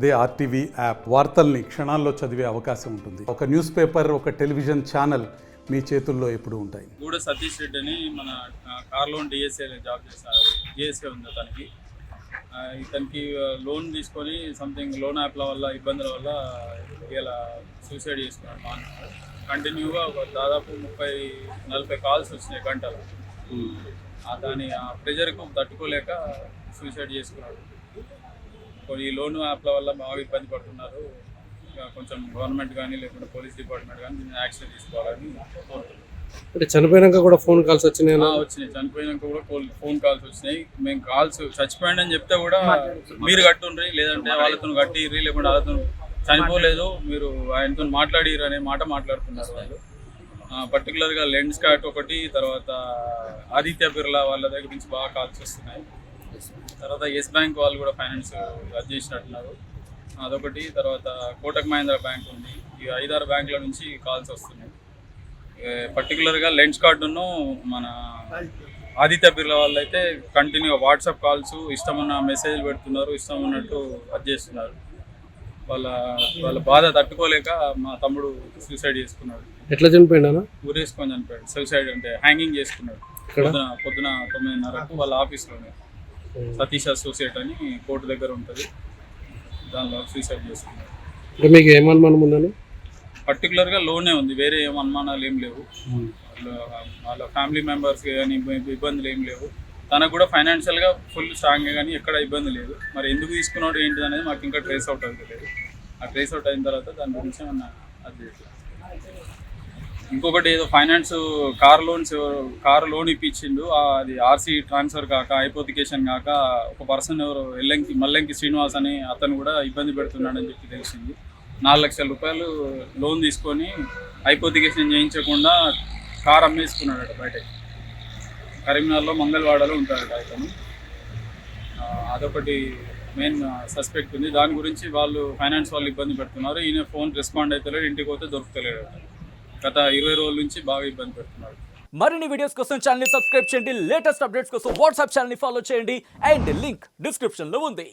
అదే RTV app వార్తల్ని క్షణాల్లో చదివే అవకాశం ఉంటుంది. ఒక న్యూస్ పేపర్, ఒక టెలివిజన్ ఛానల్ మీ చేతుల్లో ఎప్పుడూ ఉంటాయి. గూడ సతీష్ రెడ్డి అని మన కార్లోన్ డిఎస్ఏ జాబ్ చేస్తారు. డిఎస్ఏ ఉంది అతనికి. ఇతనికి లోన్ తీసుకొని సంథింగ్ లోన్ యాప్ల వల్ల ఇబ్బందుల వల్ల ఇలా సూసైడ్ చేసుకున్నాడు. కంటిన్యూగా దాదాపు 30-40 కాల్స్ వచ్చినాయి గంటలు. దాని ఆ ప్రెజర్కు తట్టుకోలేక సూసైడ్ చేసుకున్నాడు. ఈ లోన్ యాప్ల వల్ల బాగా ఇబ్బంది పడుతున్నారు. కొంచెం గవర్నమెంట్ కానీ లేకుంటే పోలీస్ డిపార్ట్మెంట్ కానీ దీన్ని యాక్షన్ తీసుకోవాలని కోరుతున్నాం. అంటే చనిపోయినాక కూడా ఫోన్ కాల్స్ వచ్చినాయి? వచ్చినాయి. చనిపోయినాక కూడా ఫోన్ కాల్స్ వచ్చినాయి. మేము కాల్స్ చచ్చిపోయిందని చెప్తే కూడా మీరు కట్టుండ్రి, లేదంటే వాళ్ళతో కట్టిర్రి, లేకుంటే వాళ్ళతో చనిపోలేదు మీరు ఆయనతో మాట్లాడిర్రు అనే మాట మాట్లాడుతున్నారు వాళ్ళు. పర్టికులర్గా లెన్స్ కార్ట్ ఒకటి, తర్వాత ఆదిత్య బిర్లా వాళ్ళ దగ్గర నుంచి బాగా కాల్స్ వస్తున్నాయి. తర్వాత ఎస్ బ్యాంక్ వాళ్ళు కూడా ఫైనాన్స్ అది చేసినట్టున్నారు, అదొకటి. తర్వాత కోటక్ మహీంద్రా బ్యాంక్ ఉంది. ఈ 5-6 బ్యాంకుల నుంచి కాల్స్ వస్తున్నాయి. పర్టికులర్గా లెన్స్ కార్డును మన ఆదిత్య బిర్లా వాళ్ళు అయితే కంటిన్యూ వాట్సాప్ కాల్స్ ఇష్టమన్న మెసేజ్లు పెడుతున్నారు, ఇష్టం ఉన్నట్టు అది చేస్తున్నారు. వాళ్ళ బాధ తట్టుకోలేక మా తమ్ముడు సూసైడ్ చేసుకున్నాడు. ఎట్లా చనిపోయినా? ఊరేసుకొని చనిపోయాడు. సూసైడ్ అంటే హ్యాంగింగ్ చేసుకున్నాడు. పొద్దున 9:30కు వాళ్ళ ఆఫీస్లోనే సతీష్ అసోసియేట్ అని కోర్టు దగ్గర ఉంటుంది, దానిలో సూసైడ్ చేసుకున్నాడు. అంటే మీకు ఏమనుమానం ఉందని? పర్టికులర్గా లోనే ఉంది, వేరే ఏం అనుమానాలు ఏం లేవు. వాళ్ళ ఫ్యామిలీ మెంబర్స్ కానీ ఇబ్బందులు ఏం లేవు. తనకు కూడా ఫైనాన్షియల్గా ఫుల్ స్ట్రాంగ్గా కానీ ఎక్కడ ఇబ్బంది లేదు. మరి ఎందుకు తీసుకున్నాడు ఏంటిది అనేది మాకు ఇంకా ట్రేస్ అవుట్ అవ్వలేదు. ఆ ట్రేస్ అవుట్ అయిన తర్వాత దాని గురించి ఏమన్నా అది. ఇంకొకటి ఏదో ఫైనాన్స్ కార్ లోన్ ఇప్పించిండు, అది ఆర్సీ ట్రాన్స్ఫర్ కాక హైపోతికేషన్ కాక ఒక పర్సన్ ఎవరు మల్లంకి శ్రీనివాస్ అని అతను కూడా ఇబ్బంది పెడుతున్నాడని చెప్పి తెలిసింది. 4 లక్షల రూపాయలు లోన్ తీసుకొని హైపోతికేషన్ చేయించకుండా కార్ అమ్మేసుకున్నాడట బయటకి. కరీంనగర్లో మంగళవాడలో ఉంటాడట అతను. అదొకటి మెయిన్ సస్పెక్ట్ ఉంది. దాని గురించి వాళ్ళు ఫైనాన్స్ వాళ్ళు ఇబ్బంది పెడుతున్నారు. ఈయన ఫోన్ రెస్పాండ్ అవుతలేడు, ఇంటికి పోతే దొరుకుతలేడు. గత 20 రోజుల నుంచి బాగా ఇబ్బంది పెడుతున్నాడు. మరిన్ని వీడియోస్ కోసం ఛానల్ ని సబ్స్క్రైబ్ చేయండి. లేటెస్ట్ అప్డేట్స్ కోసం వాట్సాప్ ఛానల్ ని ఫాలో చేయండి. అండ్ లింక్ డిస్క్రిప్షన్ లో ఉంది.